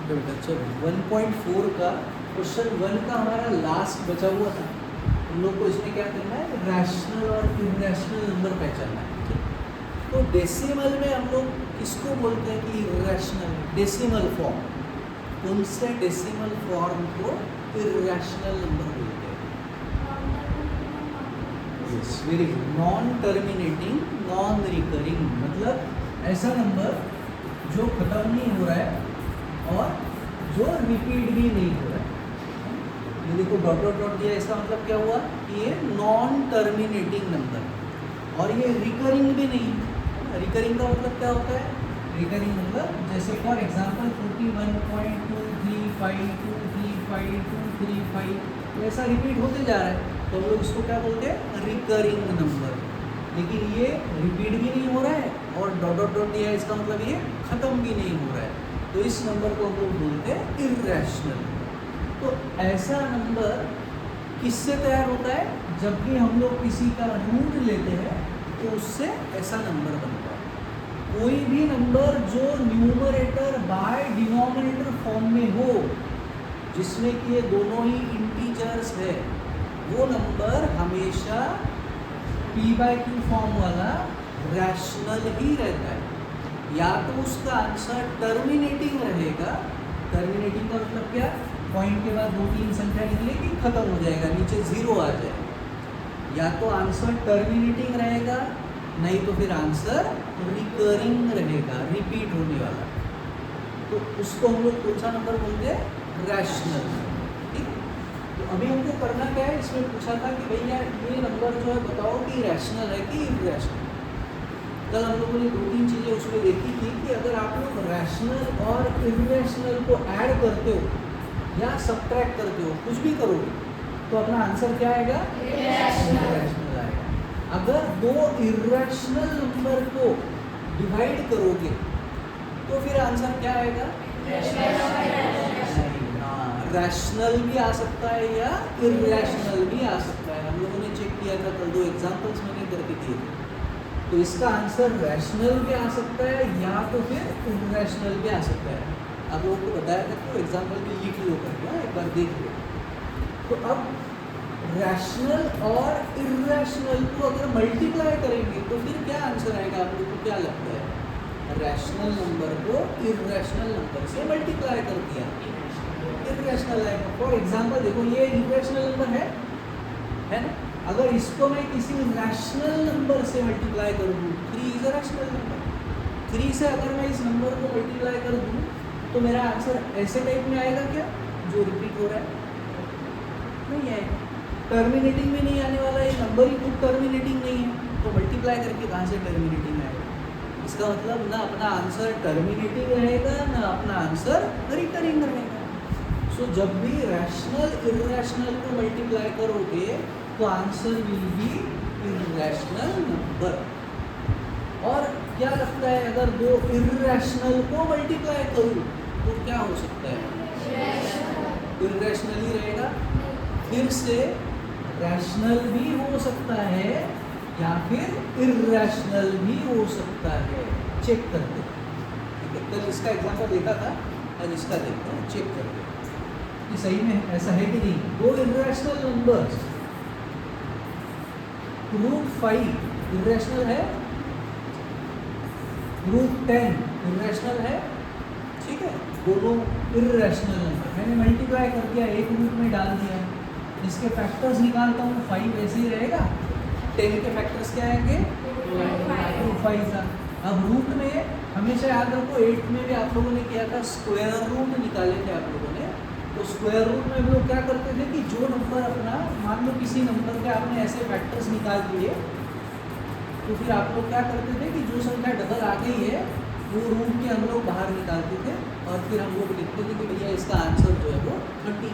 तो बेटा चलो 1.4 का क्वेश्चन 1 का हमारा लास्ट बचा हुआ था। हम लोग को इसमें क्या करना है, रैशनल और इरेशनल नंबर पहचानना है। ठीक, तो डेसिमल में हम लोग किसको बोलते हैं कि इरेशनल, डेसिमल फॉर्म, कौन से डेसिमल फॉर्म को इरेशनल नंबर बोलते हैं? Yes, very good, non terminating, non recurring, मतलब ऐसा नंबर जो खत्म नहीं हो रहा है और जो रिपीट भी नहीं हो रहा है। ये देखो डॉट डॉट डॉट दिया, इसका मतलब क्या हुआ कि ये नॉन टर्मिनेटिंग नंबर और ये रिकरिंग भी नहीं। रिकरिंग का मतलब क्या होता है? रिकरिंग मतलब जैसे फॉर एग्जांपल 41.235235 ऐसा रिपीट होते जा रहा है, तो हम लोग इसको क्या बोलते हैं? Recurring number. लेकिन ये रिपीट भी नहीं हो रहा है और डॉट डॉट डॉट दिया है, इसका मतलब ये खत्म भी नहीं हो रहा है, तो इस नंबर को हम लोग बोलते हैं इरेशनल। तो ऐसा नंबर किससे तैयार होता है? जब भी हम लोग किसी का रूट लेते हैं तो उससे ऐसा नंबर बनता है। कोई भी नंबर जो न्यूमरेटर बाय डिनोमिनेटर फॉर्म में हो, जिसमें कि ये दोनों ही इंटीजर्स है, वो नंबर हमेशा p/q फॉर्म वाला रैशनल ही रहता है। या तो उसका आंसर टर्मिनेटिंग रहेगा, टर्मिनेटिंग का मतलब क्या? पॉइंट के बाद 2-3 संख्या निकलेगी, खत्म हो जाएगा, नीचे 0 आ जाएगा। या तो आंसर टर्मिनेटिंग रहेगा, नहीं तो फिर आंसर रिकरिंग रहेगा, रिपीट होने वाला। तो उसको हम लोग कौन सा नंबर बोलते हैं? रैशनल। ठीक, तो अभी हमको करना क्या है, इसमें पूछा था कि भैया ये नंबर जो है बताओ कि रैशनल है कि इरेशनल। कल हम लोगों ने 2-3 चीज़ें उसमें देखी थी कि अगर आप लोग रैशनल और इरेशनल को ऐड करते हो या सब्ट्रैक्ट करते हो, कुछ भी करोगे, तो अपना आंसर क्या आएगा? इरेशनल आएगा। अगर दो इरेशनल नंबर को डिवाइड करोगे तो फिर आंसर क्या आएगा? रैशनल भी आ सकता है या इरेशनल भी आ सकता है। हम लोगों ने चेक किया था कल, 2 एग्जांपल्स मैंने करके दिए थे। तो इसका आंसर रैशनल भी आ सकता है या तो फिर इरेशनल भी आ सकता है। आप लोगों को बताया था कि एग्जांपल भी लिख लो करके, एक बार देख लो। तो अब रैशनल और इरेशनल को अगर मल्टीप्लाई करेंगे तो फिर क्या आंसर आएगा? आप लोगों को क्या लगता है? रैशनल नंबर को इरेशनल नंबर से मल्टीप्लाई कर दिया, इरेशनल आएगा। फॉर एग्जांपल देखो, ये इरेशनल नंबर है ना? अगर इसको मैं किसी रैशनल नंबर से मल्टीप्लाई कर दूँ, 3 इज अ रैशनल नंबर, 3 से अगर मैं इस नंबर को मल्टीप्लाई कर दूँ तो मेरा आंसर ऐसे टाइप में आएगा क्या, जो रिपीट हो रहा है? नहीं आएगा। टर्मिनेटिंग में नहीं आने वाला, ये नंबर ही खुद टर्मिनेटिंग नहीं है, तो मल्टीप्लाई करके कहाँ से टर्मिनेटिंग आएगा? इसका मतलब ना अपना आंसर टर्मिनेटिंग रहेगा, ना अपना आंसर रिकरिंग रहेगा। सो जब भी रैशनल इरेशनल को मल्टीप्लाई करोगे तो answer will be irrational number. और क्या लगता है, अगर दो इरेशनल को मल्टीप्लाई करूँ तो क्या हो सकता है? इरेशनल ही रहेगा। फिर से रैशनल भी हो सकता है या फिर इरेशनल भी हो सकता है। चेक करते हैं। कल इसका एग्जांपल देखा था, आज इसका देखते हैं, चेक करते हैं कि सही में ऐसा है कि नहीं। दो इरेशनल नंबर्स, √5 इरेशनल है, √10 इरेशनल है, ठीक है, दोनों इरेशनल नंबर। मैंने मल्टीप्लाई कर दिया, एक रूट में डाल दिया, इसके फैक्टर्स निकालता हूँ, 5 ऐसे ही रहेगा, 10 के फैक्टर्स क्या आएंगे? 5 था। अब रूट में हमेशा याद रखो, 8 में भी आप लोगों ने किया था, स्क्वायर रूट निकाले थे आप लोगों ने। तो स्क्वायर रूट में हम लोग क्या करते थे कि जो नंबर अपना, मान लो किसी नंबर के आपने ऐसे फैक्टर्स निकाल दिए, तो फिर आप लोग क्या करते थे कि जो संख्या डबल आ गई है वो रूट के हम लोग बाहर निकालते थे और फिर हम लोग लिखते थे कि भैया इसका आंसर जो है वो 13।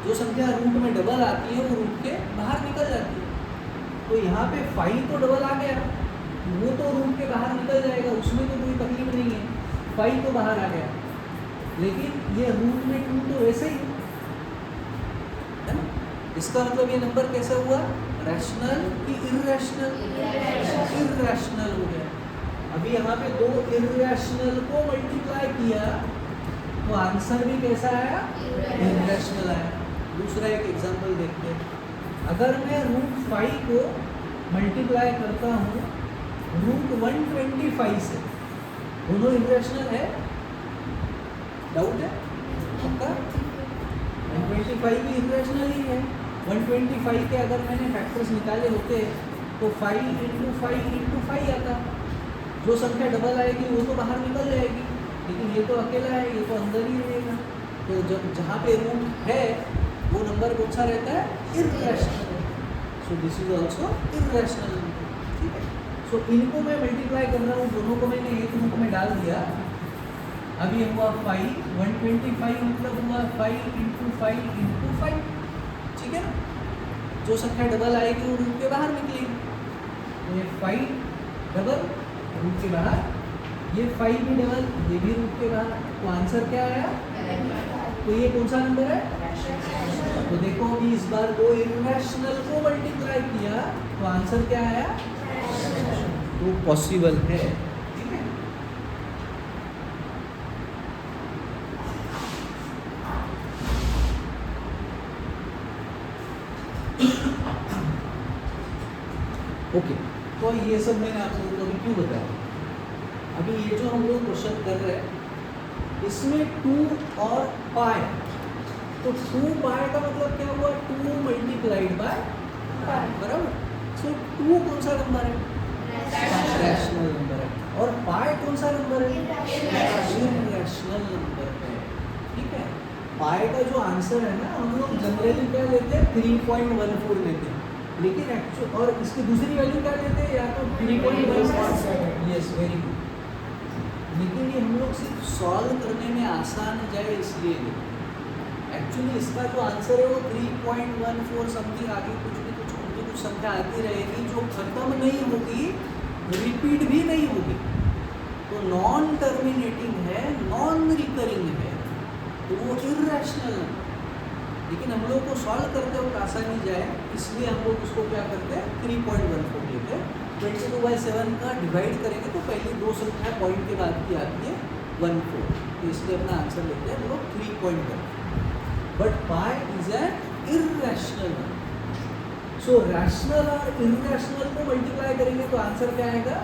जो संख्या रूट में डबल आती है वो रूट के बाहर निकल जाती है। तो यहाँ पे 5 तो डबल आ गया, वो तो रूट के बाहर निकल जाएगा, उसमें तो कोई तकलीफ नहीं है, 5 तो बाहर आ गया। लेकिन ये रूट में 2 तो वैसे ही है ना। इसका मतलब ये नंबर कैसा हुआ? रैशनल कि इरेशनल? इरेशनल हो गया। अभी यहाँ पे दो इरेशनल को मल्टीप्लाई किया तो आंसर भी कैसा आया, इरेशनल आया। दूसरा एक एग्जांपल देखते हैं। अगर मैं √5 को मल्टीप्लाई करता हूँ √125 से, दोनों इरेशनल है? डाउट है पक्का? 125 भी इरेशनल ही है। 125 के अगर मैंने फैक्टर्स निकाले होते तो 5 × 5 × 5 आता। जो संख्या डबल आएगी वो तो बाहर निकल जाएगी, लेकिन ये तो अकेला है, ये तो अंदर ही रहेगा। तो जब जहाँ पे रूट है वो नंबर कौन सा रहता है, irrational. So this is also irrational number, ठीक है। सो इनको मैं मल्टीप्लाई कर रहा हूँ, दोनों को मैंने एक रूट में डाल दिया। अभी हुआ 5, 125 मतलब हुआ 5 × 5 × 5, ठीक है ना। जो संख्या डबल आएगी वो रूट के बाहर निकलेगी। तो ये 5 डबल रूट के बाहर, ये 5 भी डबल, ये भी रूट के बाहर। तो आंसर क्या आया? तो ये कौन सा नंबर है? तो देखो अभी इस बार दो इरेशनल को मल्टीप्लाई किया तो आंसर क्या आया? तो पॉसिबल है, ठीक है। ओके, तो ये सब मैंने आप लोगों को अभी क्यों बताया? अभी ये जो हम लोग क्वेश्चन कर रहे हैं इसमें 2 और पाई, तो 2 पाई का मतलब क्या हुआ? 2 मल्टीप्लाइड बाय पाई, बराबर। सो 2 कौन सा नंबर है? रैशनल नंबर है। और पाई कौन सा नंबर है? इरेशनल नंबर है, ठीक है। पाई का जो आंसर है ना, हम लोग जनरली क्या लेते हैं? 3.14 लेते हैं, लेकिन एक्चुअल और इसकी दूसरी वैल्यू क्या लेते हैं? या तो 3.17। Yes, very good. लेकिन ये हम लोग सिर्फ सॉल्व करने में आसान जाए इसलिए नहीं। एक्चुअली इसका जो आंसर है वो 3.14 समथिंग, आगे कुछ संख्या आती रहेगी जो खत्म नहीं होगी, रिपीट भी नहीं होगी। तो नॉन टर्मिनेटिंग है, नॉन रिकरिंग है, तो वो इरेशनल है। लेकिन हम लोग को सॉल्व करते वक्त आसानी जाए इसलिए हम लोग उसको क्या करते हैं? 3.14 लेते हैं। 22/7 का डिवाइड करेंगे तो पहली दो संख्या पॉइंट के बाद की आती है 14, तो इसलिए अपना आंसर लेते हैं हम लोग 3.1। But pi is an irrational number. So rational और इरेशनल को मल्टीप्लाई करेंगे तो आंसर क्या आएगा?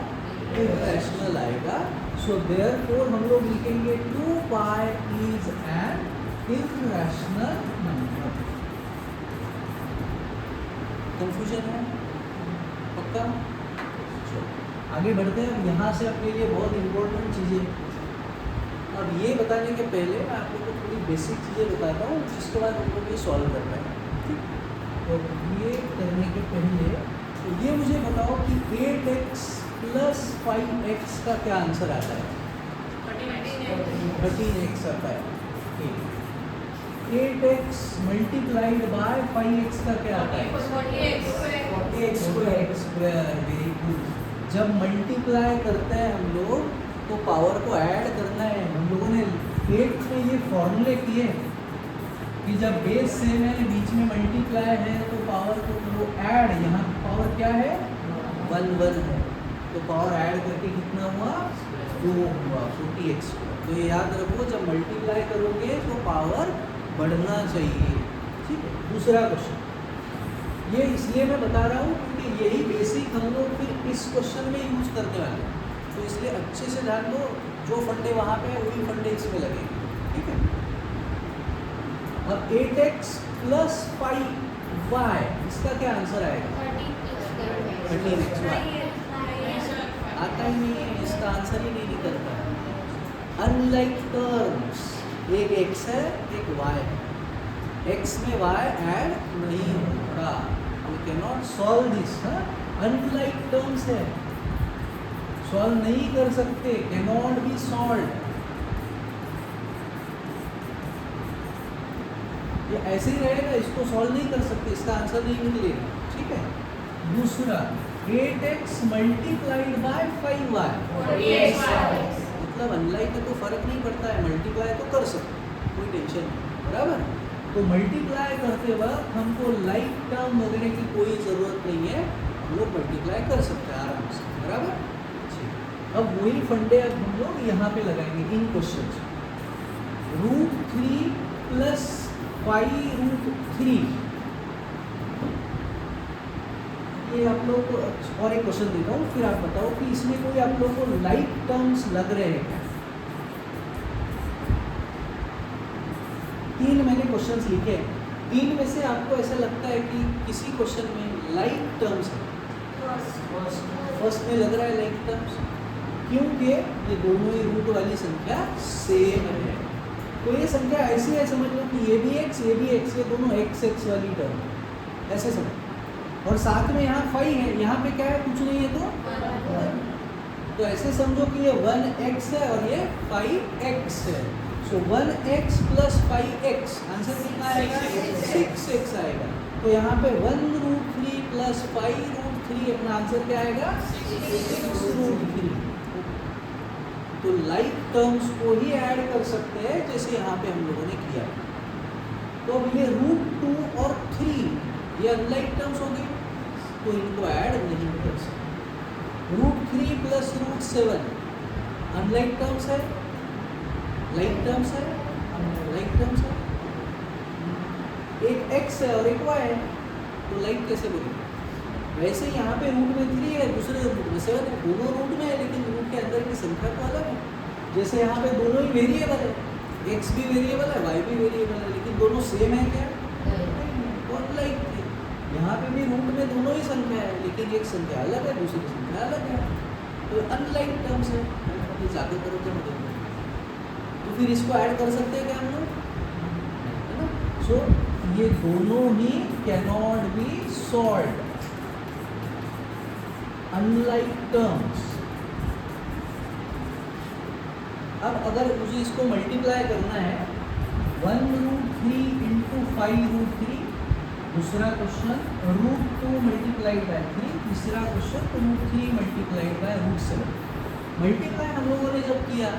इरेशनल आएगा। सो देयरफॉर हम लोग लिखेंगे 2 pi is an irrational number. Confusion है पक्का? आगे बढ़ते हैं। अब यहाँ से अपने लिए बहुत इम्पोर्टेंट चीज़ें। अब ये बताने के पहले मैं आप लोगों को थोड़ी बेसिक चीज़ें बताता हूँ, जिसके बाद हम लोग ये सॉल्व करना है, ठीक। तो ये करने के पहले तो ये मुझे बताओ कि 8x + 5x का क्या आंसर आता है? 13x आता है। 8x मल्टीप्लाइड बाय 5x का क्या आता है? 40x²। Very good. जब मल्टीप्लाई करते हैं हम लोग तो पावर को ऐड करना है। हम लोगों ने 8 में ये फॉर्मूले किए कि जब बेस सेम है, बीच में मल्टीप्लाई है, तो पावर को वो ऐड, यहाँ पावर क्या है? 1 है, तो पावर ऐड करके कितना हुआ? 2 हुआ, 40x²। तो ये याद रखो, जब मल्टीप्लाई करोगे तो पावर बढ़ना चाहिए, ठीक है। दूसरा क्वेश्चन ये इसलिए मैं बता रहा हूँ क्योंकि यही बेसिक हम लोग फिर इस क्वेश्चन में यूज करने वाले हैं, तो इसलिए अच्छे से ध्यान दो। जो फंडे वहाँ पे है वही फंडे इसमें लगेंगे, ठीक है। अब 8x + 5y, इसका क्या आंसर आएगा? 13xy। आता ही नहीं है, इसका आंसर ही नहीं निकलता है। अनलाइक टर्म्स, एक x है एक y है, x में y ऐड नहीं होगा, you can not solve this. Unlike terms है, सॉल्व नहीं कर सकते, कैन नॉट बी सॉल्व। ये ऐसे ही रहेगा, इसको सॉल्व नहीं कर सकते, इसका आंसर नहीं निकलेगा, ठीक है। दूसरा 8x मल्टीप्लाइड बाय 5y, मतलब अनलाइक है तो फर्क नहीं पड़ता है, मल्टीप्लाई तो कर सकते, कोई टेंशन नहीं, बराबर। तो मल्टीप्लाई करते वक्त हमको लाइक टर्म वगैरह की कोई ज़रूरत नहीं है, हम लोग मल्टीप्लाई कर सकते हैं आराम से, बराबर। अब वही फंडे अब हम लोग यहाँ पे लगाएंगे इन क्वेश्चन। √3 प्लस 5√3। ये आप लोग को और एक क्वेश्चन देता हूँ, फिर आप बताओ कि इसमें कोई आप लोग को लाइक टर्म्स लग रहे हैं क्या? 3 मैंने क्वेश्चंस लिखे हैं, 3 में से आपको ऐसा लगता है कि किसी क्वेश्चन में लाइक टर्म्स है? फर्स्ट में लग रहा है लाइक टर्म्स, क्योंकि ये दोनों ही रूट वाली संख्या सेम है। तो ये संख्या ऐसी है, समझ लो कि ये भी x ये भी x, ये दोनों x वाली टर्म, ऐसे समझ। और साथ में यहाँ 5 है, यहाँ पे क्या है, कुछ नहीं है तो 1। तो ऐसे समझो कि ये 1x है और ये 5x है। सो 1x प्लस 5x आंसर कितना आएगा? 6x आएगा। तो यहाँ पे 1√3 प्लस 5√3 अपना आंसर क्या आएगा? 6√3। तो लाइक टर्म्स को ही ऐड कर सकते हैं, जैसे यहाँ पे हम लोगों ने किया। तो अब ये √2 और 3 ये अनलाइक टर्म्स हो गए, तो इनको ऐड नहीं कर सकते। √3 प्लस √7 अनलाइक टर्म्स है, लाइक टर्म्स है, लाइक टर्म्स है। एक x है और एक y है, तो लाइक कैसे बोलेंगे? वैसे यहाँ पे रूट में 3 है, दूसरे रूट में 7 है, दोनों रूट में है, लेकिन रूट के अंदर की संख्या तो अलग है। जैसे यहाँ पे दोनों ही वेरिएबल है, x भी वेरिएबल है, y भी वेरिएबल है, लेकिन दोनों सेम है क्या? और लाइक यहाँ पे भी रूट में दोनों ही संख्या है, लेकिन एक संख्या अलग है, दूसरी संख्या अलग है। तो अनलाइक टर्म्स है, जाके करो क्या मतलब? तो फिर इसको ऐड कर सकते हैं क्या हम लोग? है ना? सो ये दोनों ही cannot be solved, unlike terms. अब अगर मुझे इसको मल्टीप्लाई करना है, 1√3 इंटू 5√3, दूसरा क्वेश्चन √2 मल्टीप्लाइड बाय 3, तीसरा क्वेश्चन √3 मल्टीप्लाइड बाय √7। मल्टीप्लाई हम लोगों ने जब किया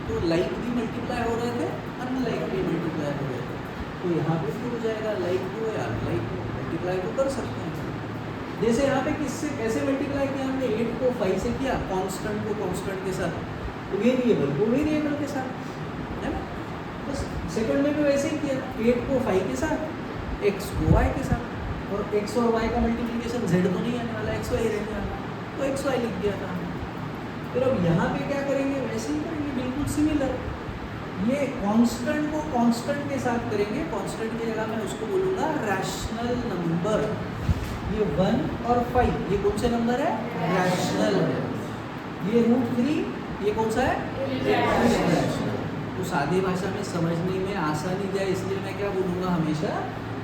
तो लाइक भी मल्टीप्लाई हो रहे थे, अनलाइक भी मल्टीप्लाई हो रहे थे। तो यहाँ पे फिर हो जाएगा लाइक को या अनलाइक को मल्टीप्लाई को कर सकते हैं। जैसे यहाँ पे किससे कैसे मल्टीप्लाई किया हमने? 8 को 5 से किया, कांस्टेंट को कांस्टेंट के साथ, वेरिएबल को वेरिएबल के साथ, है ना? बस सेकंड में भी वैसे ही किया, 8 को 5 के साथ, x को y के साथ, और x और y का मल्टीप्लिकेशन z तो नहीं आने वाला, x y रहने वाला, तो x y लिख दिया था। फिर अब यहाँ पे क्या करेंगे? वैसे ही करेंगे, बिल्कुल सिमिलर। ये कांस्टेंट को कांस्टेंट के साथ करेंगे, कांस्टेंट की जगह मैं उसको बोलूँगा रैशनल नंबर। ये 1 और 5 ये कौन से नंबर है? रैशनल है। ये √3 ये कौन सा है? रैशनल। तो सादी भाषा में समझने में आसानी जाए इसलिए मैं क्या बोलूँगा हमेशा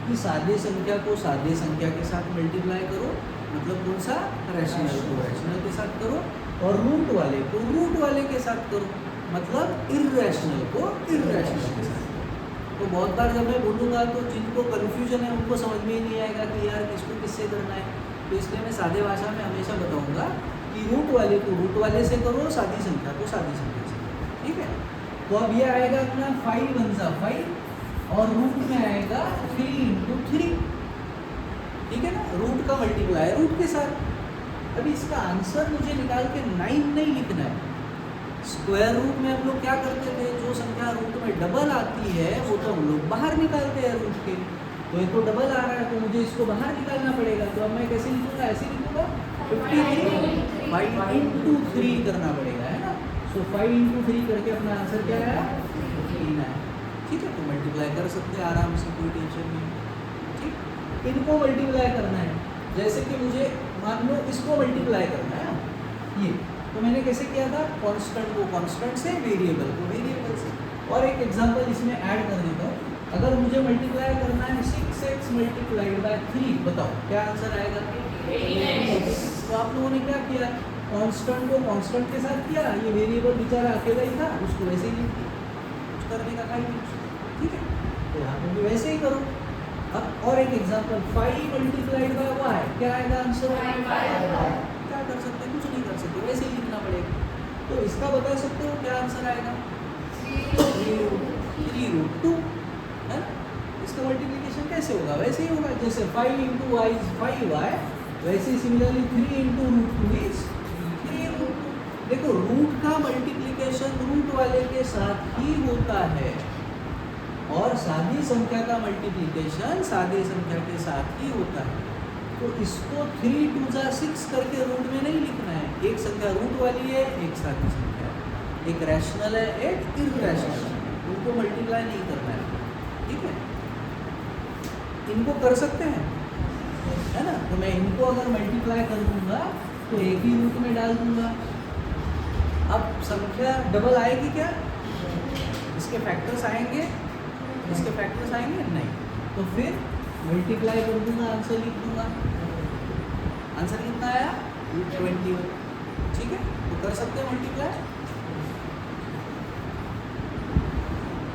कि सादे संख्या को सादे संख्या के साथ मल्टीप्लाई करो, मतलब कौन सा? रैशनल को रैशनल के साथ करो, और रूट वाले को रूट वाले के साथ करो, मतलब इर्रेशनल को इर्रेशनल के साथ। तो बहुत बार जब मैं बोलूँगा तो जिनको कन्फ्यूजन है उनको समझ में ही नहीं आएगा कि यार किसको किससे करना है। तो इसलिए मैं सादे भाषा में हमेशा बताऊँगा कि रूट वाले को रूट वाले से करो, सादी संख्या को सादी संख्या से करो, ठीक है? तो अब ये आएगा अपना 5 × 5 और रूट में आएगा 3 × 3, ठीक है ना? रूट का मल्टीप्लाई रूट के साथ। अभी इसका आंसर मुझे निकाल के 9 नहीं लिखना है। स्क्वायर रूट में हम लोग क्या करते थे? जो संख्या रूट में डबल आती है वो तो हम लोग बाहर निकालते हैं रूट के। तो ये तो डबल आ रहा है तो मुझे इसको बाहर निकालना पड़ेगा। तो अब मैं कैसे लिखूँगा? ऐसे लिखूँगा 53 5 × 3 करना पड़ेगा, है ना? सो 5 × 3 करके अपना आंसर क्या आया? 15 है, ठीक है? तो मल्टीप्लाई कर सकते हैं आराम से, कोई टेंशन नहीं, ठीक? इनको मल्टीप्लाई करना है, जैसे कि मुझे मान लो इसको मल्टीप्लाई करना है ये, तो मैंने कैसे किया था? कांस्टेंट को कांस्टेंट से, वेरिएबल को वेरिएबल से। और एक एग्जांपल इसमें ऐड कर देता हूँ। अगर मुझे मल्टीप्लाई करना है 6x मल्टीप्लाइड बाय 3, बताओ क्या आंसर आएगा? 18। तो आप लोगों ने क्या किया? कांस्टेंट को कांस्टेंट के साथ किया, ये वेरिएबल बेचारा अकेला ही था, उसको वैसे ही लिख दिया, कुछ करने का कहीं नहीं, ठीक है? तो यहाँ पर भी वैसे ही करो। अब और एक एग्जांपल 5 मल्टीप्लाइड बाय y, क्या आएगा आंसर? क्या कर सकते हैं? कुछ नहीं कर सकते, वैसे ही लिखना पड़ेगा। तो इसका बता सकते हो क्या आंसर आएगा? 3√2, है ना? इसका मल्टीप्लिकेशन कैसे होगा? वैसे ही होगा, जैसे 5 × y is 5y, वैसे सिमिलरली 3 × √2 is 3√2। देखो रूट का मल्टीप्लिकेशन मल्टीप्लिकेशन रूट वाले के साथ ही होता है और सादी संख्या का मल्टीप्लिकेशन सादी संख्या के साथ ही होता है। तो इसको 3 2 जा 6 करके रूट में नहीं लिखना है। एक संख्या रूट वाली है, एक सादी संख्या है, एक रैशनल है, एक इररैशनल है, उनको मल्टीप्लाई नहीं करना है, ठीक है। इनको कर सकते हैं, है ना। तो मैं इनको अगर मल्टीप्लाई कर दूंगा तो एक ही रूट में डाल दूंगा। अब संख्या डबल आएगी क्या? इसके फैक्टर्स आएंगे, इसके फैक्टर्स आएंगे नहीं, तो फिर मल्टीप्लाई कर दूंगा, आंसर लिख दूंगा। आंसर कितना आया? 21, ठीक है। तो कर सकते हैं मल्टीप्लाई।